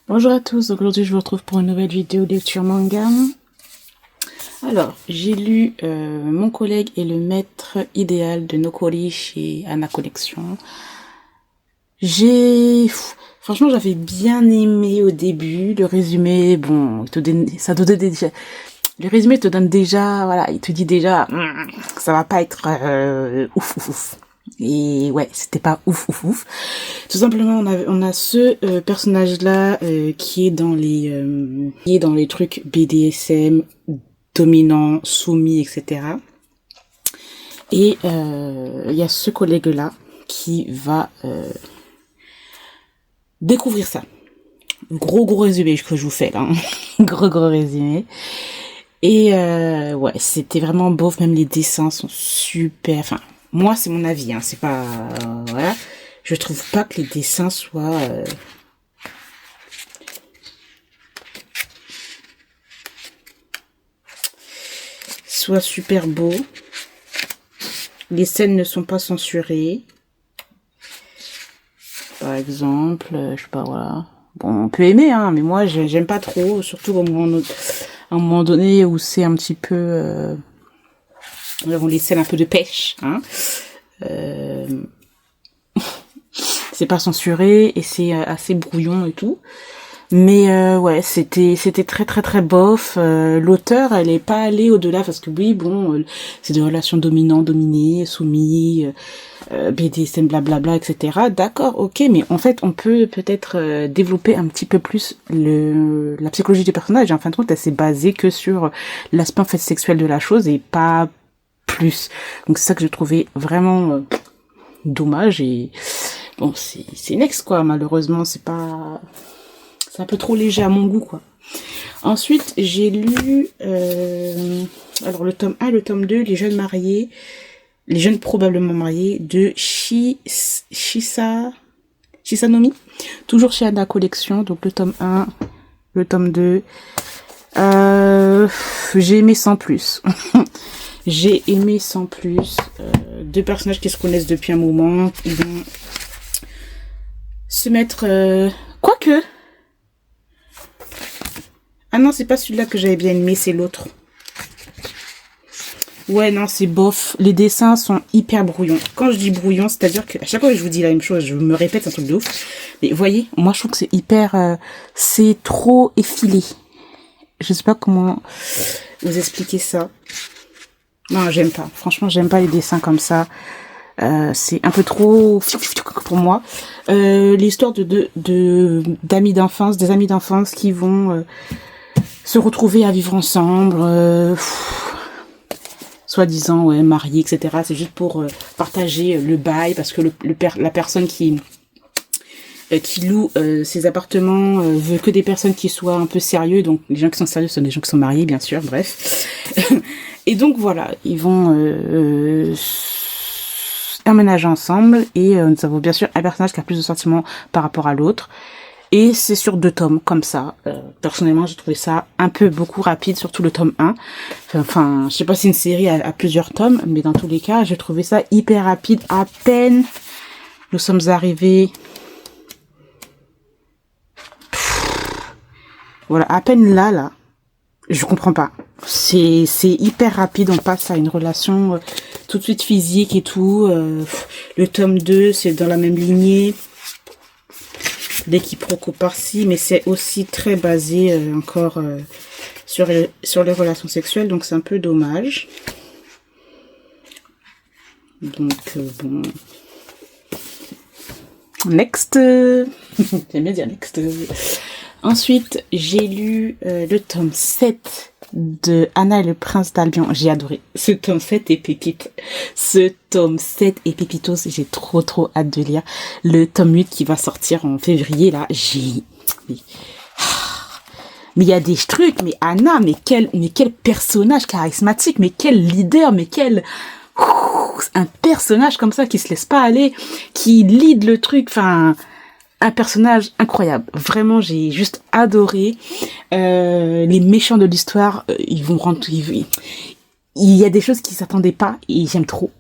Bonjour à tous, aujourd'hui je vous retrouve pour une nouvelle vidéo lecture manga. Alors, j'ai lu Mon collègue est le maître idéal de Nokori chez Anna Collection. Franchement, j'avais bien aimé au début. Le résumé, bon, le résumé te donne déjà, voilà, il te dit déjà, ça va pas être ouf. Et ouais, c'était pas ouf. Tout simplement, on a ce personnage-là qui est dans les trucs BDSM, dominant, soumis, etc. Et il y a ce collègue-là qui va découvrir ça. Gros résumé que je vous fais là. gros résumé. Et ouais, c'était vraiment beau, même les dessins sont super. Enfin, moi c'est mon avis, hein, c'est pas voilà. Je trouve pas que les dessins soient super beaux. Les scènes ne sont pas censurées. Par exemple, je sais pas, voilà. Bon, on peut aimer, hein, mais moi j'aime pas trop, surtout à un moment donné où c'est un petit peu on les scènes un peu de pêche, hein. C'est pas censuré et c'est assez brouillon et tout. Mais ouais, c'était très bof. L'auteur, elle est pas allée au-delà parce que oui, bon, c'est des relations dominant-dominé, soumis, BDSM, blablabla, etc. D'accord, ok, mais en fait, on peut peut-être développer un petit peu plus la psychologie du personnage. En fin de compte, elle s'est basée que sur l'aspect en fait sexuel de la chose et pas plus. Donc c'est ça que je trouvais vraiment dommage et bon, c'est next quoi. Malheureusement, c'est un peu trop léger à mon goût, quoi. Ensuite, j'ai lu alors le tome 1 et le tome 2, les jeunes probablement mariés de Shisanomi, toujours chez Anna Collection, donc le tome 1, le tome 2. J'ai aimé sans plus. J'ai aimé sans plus. Deux personnages qui se connaissent depuis un moment, ils vont se mettre quoique. Ah non, c'est pas celui-là que j'avais bien aimé, c'est l'autre. Ouais, non, c'est bof. Les dessins sont hyper brouillons. Quand je dis brouillon, c'est-à-dire que à chaque fois que je vous dis la même chose, je me répète, c'est un truc de ouf. Mais voyez, moi je trouve que c'est hyper... c'est trop effilé. Je sais pas comment vous expliquer ça. Non, j'aime pas. Franchement, j'aime pas les dessins comme ça. C'est un peu trop pour moi. L'histoire d'amis d'enfance, des amis d'enfance qui vont se retrouver à vivre ensemble, soi-disant ouais, mariés, etc. C'est juste pour partager le bail parce que la personne qui loue ces appartements veut que des personnes qui soient un peu sérieux. Donc les gens qui sont sérieux sont des gens qui sont mariés, bien sûr. Bref. Et donc voilà, ils vont emménager ensemble et nous avons bien sûr un personnage qui a plus de sentiments par rapport à l'autre. Et c'est sur 2 tomes, comme ça. Personnellement, j'ai trouvé ça un peu beaucoup rapide, surtout le tome 1. Enfin, je sais pas si c'est une série à plusieurs tomes, mais dans tous les cas, j'ai trouvé ça hyper rapide. À peine nous sommes arrivés... Voilà, à peine là, je comprends pas. C'est hyper rapide, on passe à une relation tout de suite physique et tout. Le tome 2, c'est dans la même lignée. Des quiproquos par-ci, mais c'est aussi très basé encore sur les relations sexuelles, donc c'est un peu dommage. Donc bon, next. J'aime bien dire next. Ensuite, j'ai lu le tome 7 de Anna et le prince d'Albion. J'ai adoré. Ce tome 7 est pépite. Ce tome 7 est pépitos. J'ai trop hâte de lire. Le tome 8 qui va sortir en février, là, mais il y a des trucs, mais Anna, mais quel personnage charismatique, mais quel leader, mais quel... un personnage comme ça qui se laisse pas aller, qui lead le truc, enfin... Un personnage incroyable. Vraiment, j'ai juste adoré. Les méchants de l'histoire, ils vont rentrer... Il y a des choses qui s'attendaient pas et j'aime trop.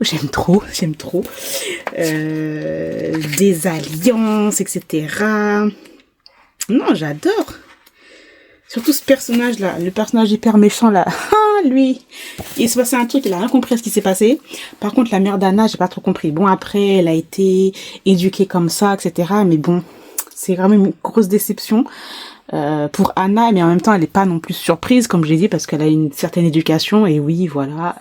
Des alliances, etc. Non, j'adore. Surtout ce personnage-là, le personnage hyper méchant là. Ah, lui, il se passait un truc, il a rien compris à ce qui s'est passé. Par contre, la mère d'Anna, j'ai pas trop compris. Bon, après, elle a été éduquée comme ça, etc. Mais bon, c'est vraiment une grosse déception pour Anna, mais en même temps, elle est pas non plus surprise, comme je l'ai dit, parce qu'elle a une certaine éducation. Et oui, voilà,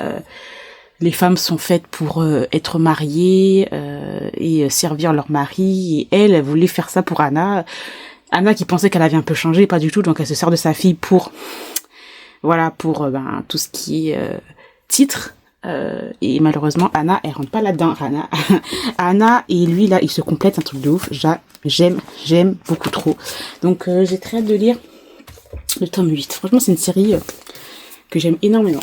les femmes sont faites pour être mariées et servir leur mari. Et elle voulait faire ça pour Anna. Anna qui pensait qu'elle avait un peu changé, pas du tout, donc elle se sert de sa fille pour, voilà, pour tout ce qui est titre. Et malheureusement, Anna, elle rentre pas là-dedans. Anna et lui, là, ils se complètent, un truc de ouf. J'aime beaucoup trop. Donc j'ai très hâte de lire le tome 8. Franchement, c'est une série que j'aime énormément.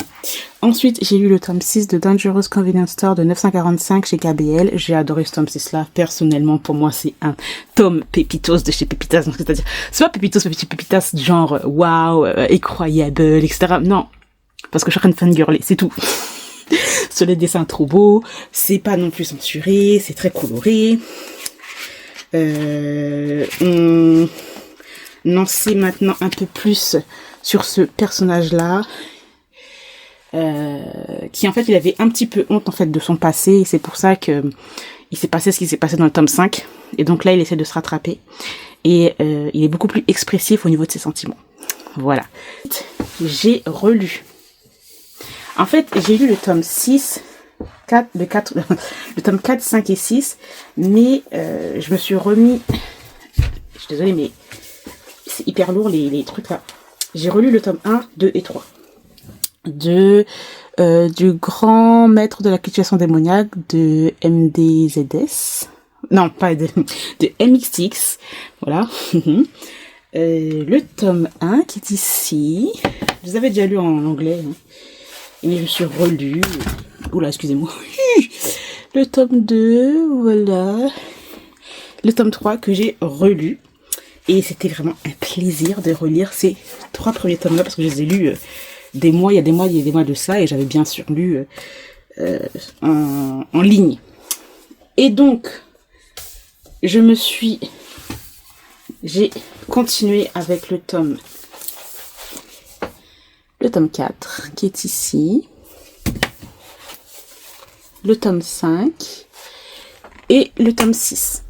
Ensuite, j'ai lu le tome 6 de Dangerous Convenience Store de 945 chez KBL. J'ai adoré ce tome 6 là. Personnellement, pour moi, c'est un tome pépitos de chez Pépitas. Donc, c'est-à-dire, c'est pas pépitos, pépitas, genre, waouh, incroyable, etc. Non. Parce que je suis en train de fangirler, c'est tout. Sur les dessins trop beaux. C'est pas non plus censuré. C'est très coloré. On en sait maintenant un peu plus sur ce personnage-là. Qui en fait il avait un petit peu honte en fait de son passé et c'est pour ça que il s'est passé ce qui s'est passé dans le tome 5 et donc là il essaie de se rattraper et il est beaucoup plus expressif au niveau de ses sentiments. Voilà. J'ai relu. En fait, j'ai lu le tome 6, le tome 4, 5 et 6, mais je me suis remis, je suis désolée mais c'est hyper lourd les trucs là. J'ai relu le tome 1, 2 et 3. Du grand maître de la cultivation démoniaque de MDZS. Non, pas de MXX. Voilà. Le tome 1 qui est ici. Je les avais déjà lu en anglais. Hein. Et je me suis relu. Oula, excusez-moi. Le tome 2, voilà. Le tome 3 que j'ai relu. Et c'était vraiment un plaisir de relire ces 3 premiers tomes-là parce que je les ai lus il y a des mois de ça et j'avais bien sûr lu en ligne. Et donc, j'ai continué avec le tome 4 qui est ici, le tome 5 et le tome 6.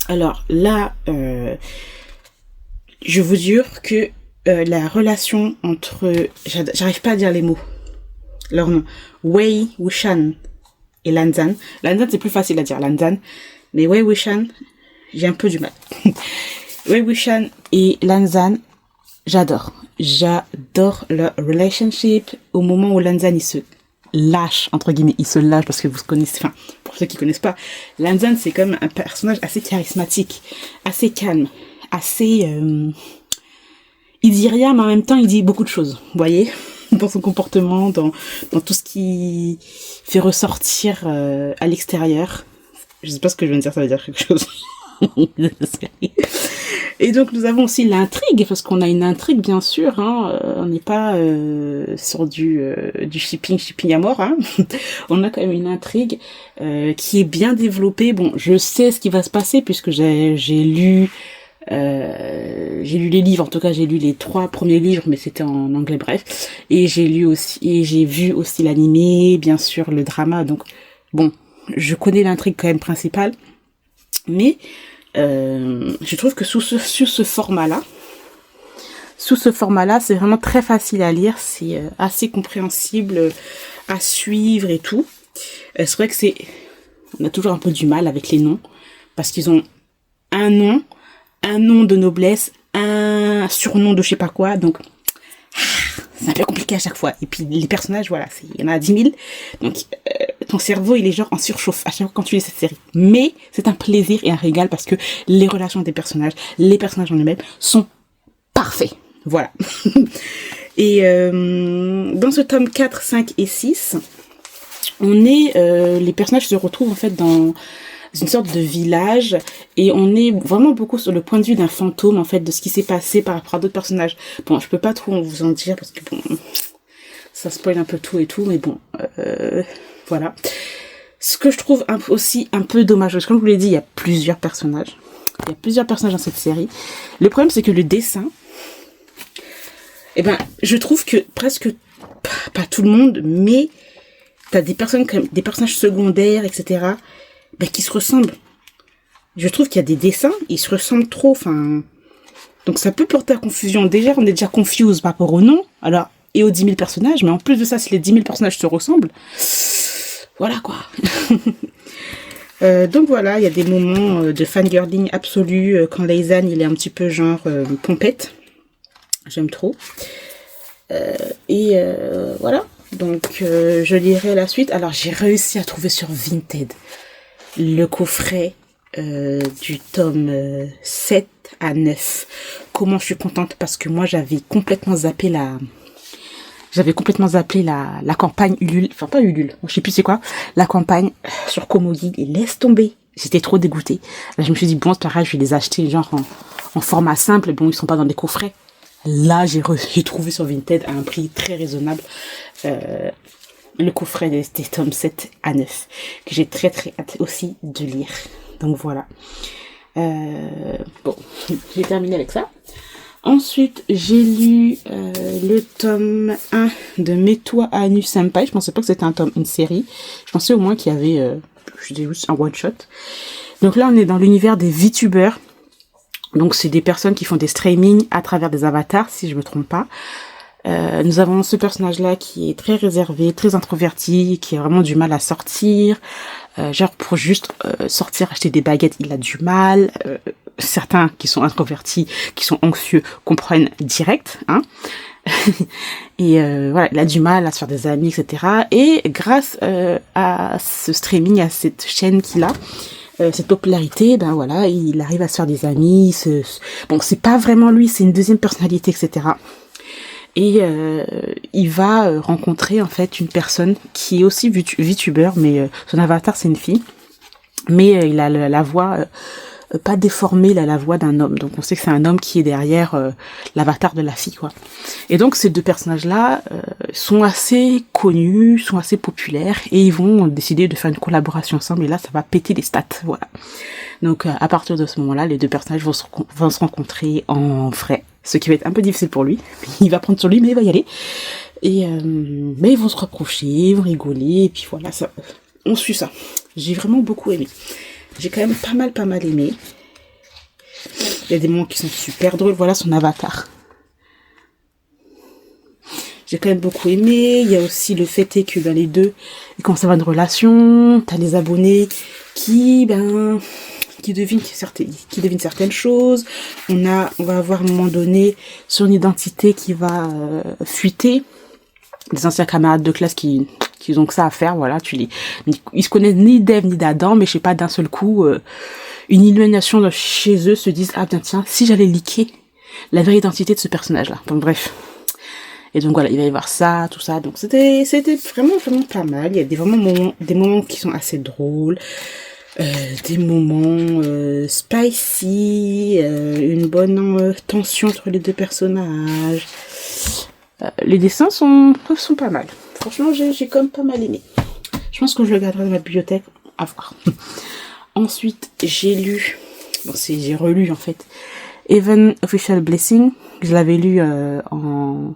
Alors là, je vous jure que la relation entre... J'arrive pas à dire les mots. Leur nom. Wei Wuxian et Lanzan. Lanzan, c'est plus facile à dire, Lanzan. Mais Wei Wuxian, j'ai un peu du mal. Wei Wuxian et Lanzan, j'adore. J'adore leur relationship. Au moment où Lanzan, il se lâche, entre guillemets, il se lâche parce que vous connaissez, enfin, pour ceux qui connaissent pas, Lanzan, c'est comme un personnage assez charismatique, assez calme, assez... il dit rien, mais en même temps, il dit beaucoup de choses, vous voyez, dans son comportement, dans tout ce qui fait ressortir à l'extérieur. Je sais pas ce que je viens de dire, ça veut dire quelque chose. Et donc, nous avons aussi l'intrigue, parce qu'on a une intrigue, bien sûr, hein, on n'est pas sur du shipping à mort, hein. On a quand même une intrigue qui est bien développée. Bon, je sais ce qui va se passer, puisque j'ai lu les livres, en tout cas j'ai lu les 3 premiers livres, mais c'était en anglais, bref. Et j'ai vu aussi l'animé, bien sûr le drama, donc bon, je connais l'intrigue quand même principale, mais je trouve que sous ce format-là, c'est vraiment très facile à lire, c'est assez compréhensible à suivre et tout. C'est vrai que on a toujours un peu du mal avec les noms, parce qu'ils ont un nom de noblesse, un surnom de je sais pas quoi, donc c'est un peu compliqué à chaque fois. Et puis les personnages, voilà, il y en a 10 000, donc ton cerveau il est genre en surchauffe à chaque fois quand tu lis cette série. Mais c'est un plaisir et un régal parce que les relations des personnages, les personnages en eux-mêmes sont parfaits. Voilà. Et dans ce tome 4, 5 et 6, les personnages se retrouvent en fait dans une sorte de village et on est vraiment beaucoup sur le point de vue d'un fantôme en fait de ce qui s'est passé par rapport à d'autres personnages. Bon, je peux pas trop vous en dire parce que bon, ça spoil un peu tout et tout, mais bon, voilà. Ce que je trouve aussi un peu dommage, parce que comme je vous l'ai dit, il y a plusieurs personnages. Il y a plusieurs personnages dans cette série. Le problème, c'est que le dessin, eh ben, je trouve que presque, pas tout le monde, mais t'as des personnes, des personnages secondaires, etc., ben, qui se ressemblent. Je trouve qu'il y a des dessins, ils se ressemblent trop, enfin, donc ça peut porter à confusion. Déjà, on est déjà confuse par rapport au nom, alors, et aux 10 000 personnages, mais en plus de ça, si les 10 000 personnages se ressemblent, voilà quoi. Donc voilà, il y a des moments de fangirling absolu quand Leizan, il est un petit peu genre pompette. J'aime trop. Voilà. Donc je lirai la suite. Alors j'ai réussi à trouver sur Vinted le coffret du tome 7 à 9. Comment je suis contente parce que moi j'avais complètement zappé la campagne Ulule, enfin pas Ulule, je sais plus c'est quoi, la campagne sur Komogi, et laisse tomber. J'étais trop dégoûtée. Là, je me suis dit, bon, c'est pareil, je vais les acheter genre en format simple, bon, ils sont pas dans des coffrets. Là, j'ai trouvé sur Vinted à un prix très raisonnable le coffret des tomes 7 à 9, que j'ai très très hâte aussi de lire. Donc voilà. Bon, j'ai terminé avec ça. Ensuite, j'ai lu le tome 1 de Metoa Anu Senpai. Je pensais pas que c'était une série. Je pensais au moins qu'il y avait juste un one-shot. Donc là, on est dans l'univers des VTubers. Donc, c'est des personnes qui font des streamings à travers des avatars, si je me trompe pas. Nous avons ce personnage-là qui est très réservé, très introverti, qui a vraiment du mal à sortir. Genre, pour juste sortir, acheter des baguettes, il a du mal. Certains qui sont introvertis, qui sont anxieux, comprennent direct, hein. Et voilà, il a du mal à se faire des amis, etc. Et grâce à ce streaming, à cette chaîne qu'il a, cette popularité, ben voilà, il arrive à se faire des amis. Bon, c'est pas vraiment lui, c'est une deuxième personnalité, etc. Et il va rencontrer en fait une personne qui est aussi VTuber, mais son avatar c'est une fille. Mais il a la voix pas déformée, il a la voix d'un homme. Donc on sait que c'est un homme qui est derrière l'avatar de la fille, quoi. Et donc ces deux personnages-là sont assez connus, sont assez populaires, et ils vont décider de faire une collaboration ensemble, et là ça va péter les stats, voilà. Donc à partir de ce moment-là, les deux personnages vont se rencontrer en vrai, ce qui va être un peu difficile pour lui. Il va prendre sur lui, mais il va y aller. Et mais ils vont se rapprocher, ils vont rigoler, et puis voilà, ça, on suit ça. J'ai vraiment beaucoup aimé. J'ai quand même pas mal aimé. Il y a des moments qui sont super drôles. Voilà son avatar. J'ai quand même beaucoup aimé. Il y a aussi le fait est que dans les deux, ils commencent à avoir une relation. T'as les abonnés qui devinent certaines choses. On va avoir à un moment donné son identité qui va fuiter. Des anciens camarades de classe qui ont que ça à faire, voilà, ils se connaissent ni d'Ève ni d'Adam, mais je sais pas, d'un seul coup, une illumination de chez eux se disent, ah bien tiens, si j'allais liquer la vraie identité de ce personnage-là. Donc bref. Et donc voilà, il va y avoir ça, tout ça, donc c'était vraiment pas mal. Il y a des moments qui sont assez drôles, des moments spicy, une bonne tension entre les deux personnages. Les dessins sont pas mal. Franchement, j'ai quand même pas mal aimé. Je pense que je le garderai dans ma bibliothèque. À voir. Ensuite, j'ai relu en fait Even Official Blessing. Je l'avais lu en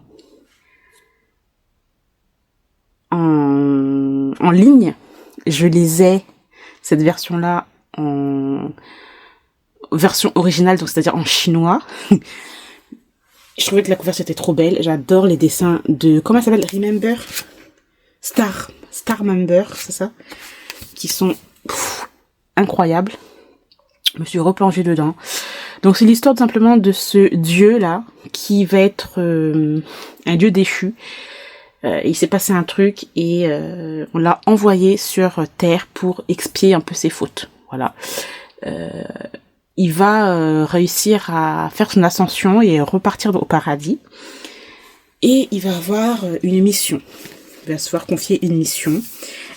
ligne. Je lisais cette version-là en version originale, donc c'est-à-dire en chinois. Je trouvais que la couverture était trop belle. J'adore les dessins de... Comment ça s'appelle? Remember? Star Member, c'est ça? Qui sont incroyables. Je me suis replongée dedans. Donc c'est l'histoire tout simplement de ce dieu-là qui va être un dieu déchu. Il s'est passé un truc et on l'a envoyé sur Terre pour expier un peu ses fautes. Voilà. Il va réussir à faire son ascension et repartir au paradis. Et il va avoir une mission. Il va se voir confier une mission.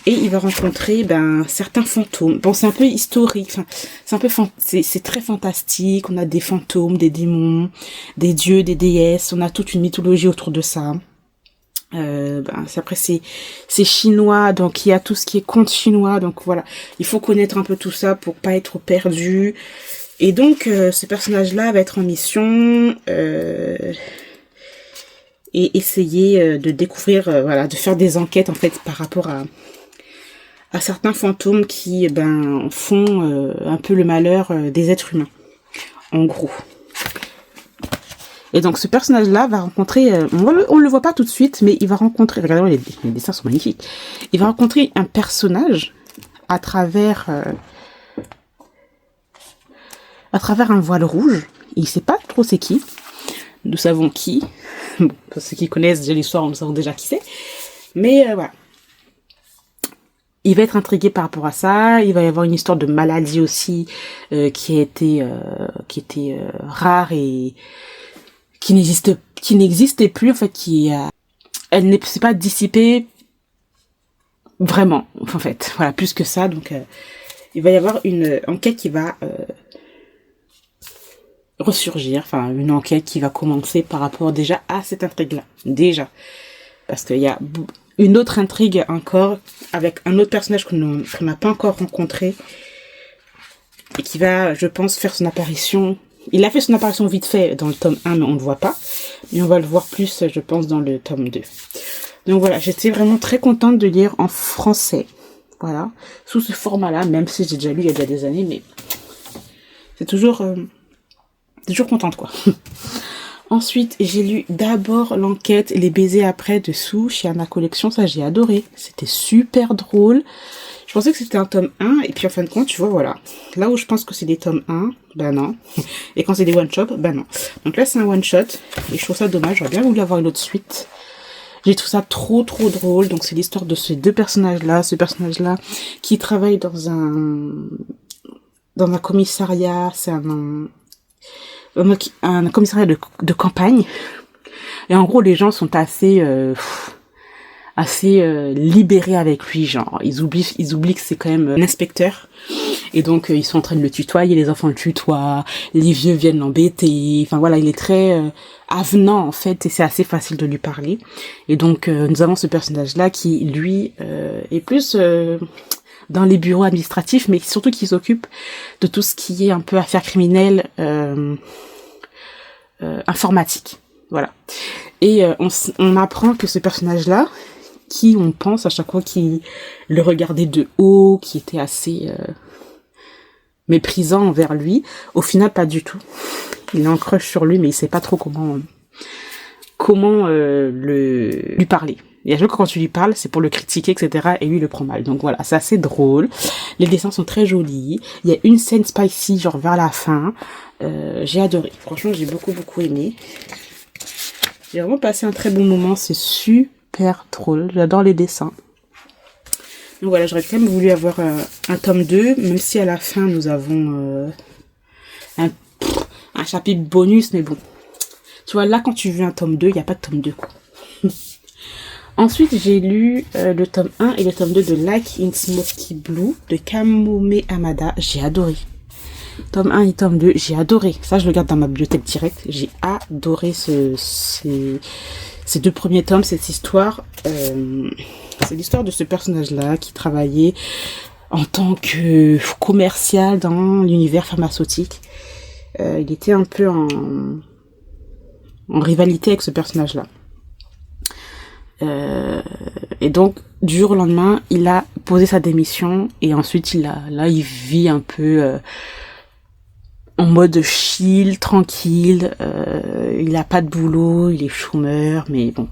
Et il va rencontrer certains fantômes. Bon, c'est un peu historique. Enfin, c'est très fantastique. On a des fantômes, des démons, des dieux, des déesses. On a toute une mythologie autour de ça. Après c'est chinois, donc il y a tout ce qui est conte chinois. Donc voilà, il faut connaître un peu tout ça pour pas être perdu. Et donc, ce personnage-là va être en mission et essayer de découvrir, voilà, de faire des enquêtes en fait par rapport à certains fantômes qui font un peu le malheur des êtres humains, en gros. Et donc ce personnage-là va rencontrer, on le voit pas tout de suite, mais il va rencontrer, regardez, les dessins sont magnifiques, il va rencontrer un personnage à travers un voile rouge. Il sait pas trop c'est qui, nous savons qui, bon, pour ceux qui connaissent déjà l'histoire, nous savons déjà qui c'est, mais voilà. Il va être intrigué par rapport à ça. Il va y avoir une histoire de maladie aussi qui était rare et qui n'existait plus en fait. Elle ne s'est pas dissipée vraiment en fait. Voilà, plus que ça. Donc il va y avoir une enquête qui va ressurgir. Enfin, une enquête qui va commencer par rapport déjà à cette intrigue-là. Déjà, parce qu'il y a une autre intrigue encore avec un autre personnage qu'on n'a pas encore rencontré et qui va, je pense, faire son apparition. Il a fait son apparition vite fait dans le tome 1, mais on ne le voit pas. Mais on va le voir plus, je pense, dans le tome 2. Donc voilà, j'étais vraiment très contente de lire en français. Voilà, sous ce format-là, même si j'ai déjà lu il y a déjà des années, mais c'est toujours contente, quoi. Ensuite, j'ai lu d'abord l'enquête Les baisers après de Sue chez Anna Collection. Ça, j'ai adoré. C'était super drôle. Je pensais que c'était un tome 1. Et puis, en fin de compte, tu vois, voilà. Là où je pense que c'est des tomes 1, ben non. Et quand c'est des one-shot, ben non. Donc là, c'est un one-shot. Et je trouve ça dommage. J'aurais bien voulu avoir une autre suite. J'ai trouvé ça trop drôle. Donc, c'est l'histoire de ces deux personnages-là. Ce personnage-là qui travaille dans un commissariat. C'est un commissariat de campagne, et en gros les gens sont assez libérés avec lui, genre ils oublient que c'est quand même un inspecteur, et donc ils sont en train de le tutoyer, les enfants le tutoient, les vieux viennent l'embêter, enfin voilà, il est très avenant en fait, et c'est assez facile de lui parler. Et donc nous avons ce personnage là qui lui est plus dans les bureaux administratifs, mais surtout qui s'occupe de tout ce qui est un peu affaires criminelles informatique. Voilà. Et on apprend que ce personnage-là, qui on pense à chaque fois qu'il le regardait de haut, qui était assez méprisant envers lui, au final pas du tout. Il est en crush sur lui, mais il sait pas trop comment lui parler. Et à chaque fois quand tu lui parles, c'est pour le critiquer, etc. Et lui, il le prend mal. Donc voilà, c'est assez drôle. Les dessins sont très jolis. Il y a une scène spicy, genre vers la fin. J'ai adoré. Franchement, j'ai beaucoup aimé. J'ai vraiment passé un très bon moment. C'est super drôle. J'adore les dessins. Donc voilà, j'aurais quand même voulu avoir un tome 2. Même si à la fin, nous avons un chapitre bonus. Mais bon. Tu vois, là, quand tu veux un tome 2, il n'y a pas de tome 2, quoi. Ensuite, j'ai lu le tome 1 et le tome 2 de Like in Smoky Blue de Kamome Hamada. J'ai adoré. Tome 1 et tome 2, j'ai adoré. Ça, je le garde dans ma bibliothèque directe. J'ai adoré ces deux premiers tomes, cette histoire. C'est l'histoire de ce personnage-là qui travaillait en tant que commercial dans l'univers pharmaceutique. Il était un peu en rivalité avec ce personnage-là. Et donc du jour au lendemain il a posé sa démission, et ensuite il vit un peu en mode chill, tranquille, il a pas de boulot, il est chômeur, mais bon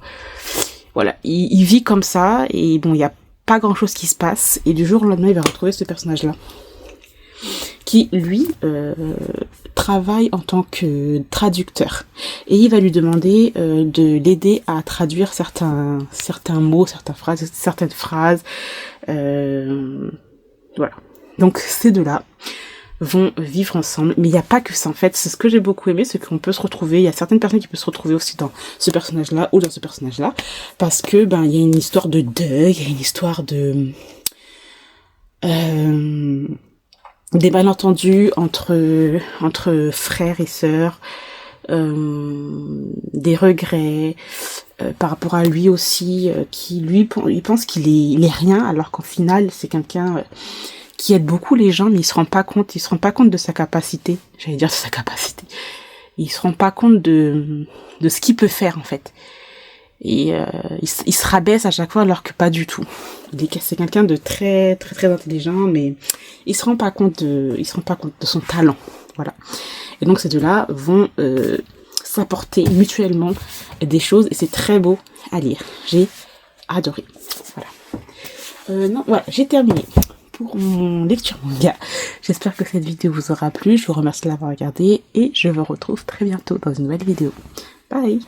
voilà, il vit comme ça, et bon il y a pas grand chose qui se passe, et du jour au lendemain il va retrouver ce personnage là qui lui travaille en tant que traducteur, et il va lui demander de l'aider à traduire certains mots, certaines phrases, voilà. Donc ces deux-là vont vivre ensemble, mais il n'y a pas que ça en fait. C'est ce que j'ai beaucoup aimé, c'est qu'on peut se retrouver, il y a certaines personnes qui peuvent se retrouver aussi dans ce personnage-là ou dans ce personnage-là, parce que il y a une histoire de deuil, il y a une histoire de des malentendus entre frères et sœurs, des regrets par rapport à lui aussi, qui lui il pense qu'il est rien, alors qu'en final c'est quelqu'un qui aide beaucoup les gens, mais il se rend pas compte de sa capacité. J'allais dire de sa capacité. Il se rend pas compte de ce qu'il peut faire, en fait. Et il se rabaisse à chaque fois, alors que pas du tout. C'est quelqu'un de très, très, très intelligent, mais il se rend pas compte de son talent. Voilà. Et donc, ces deux-là vont s'apporter mutuellement des choses, et c'est très beau à lire. J'ai adoré. Voilà. Non, voilà, j'ai terminé pour mon lecture manga. J'espère que cette vidéo vous aura plu. Je vous remercie de l'avoir regardé et je vous retrouve très bientôt dans une nouvelle vidéo. Bye!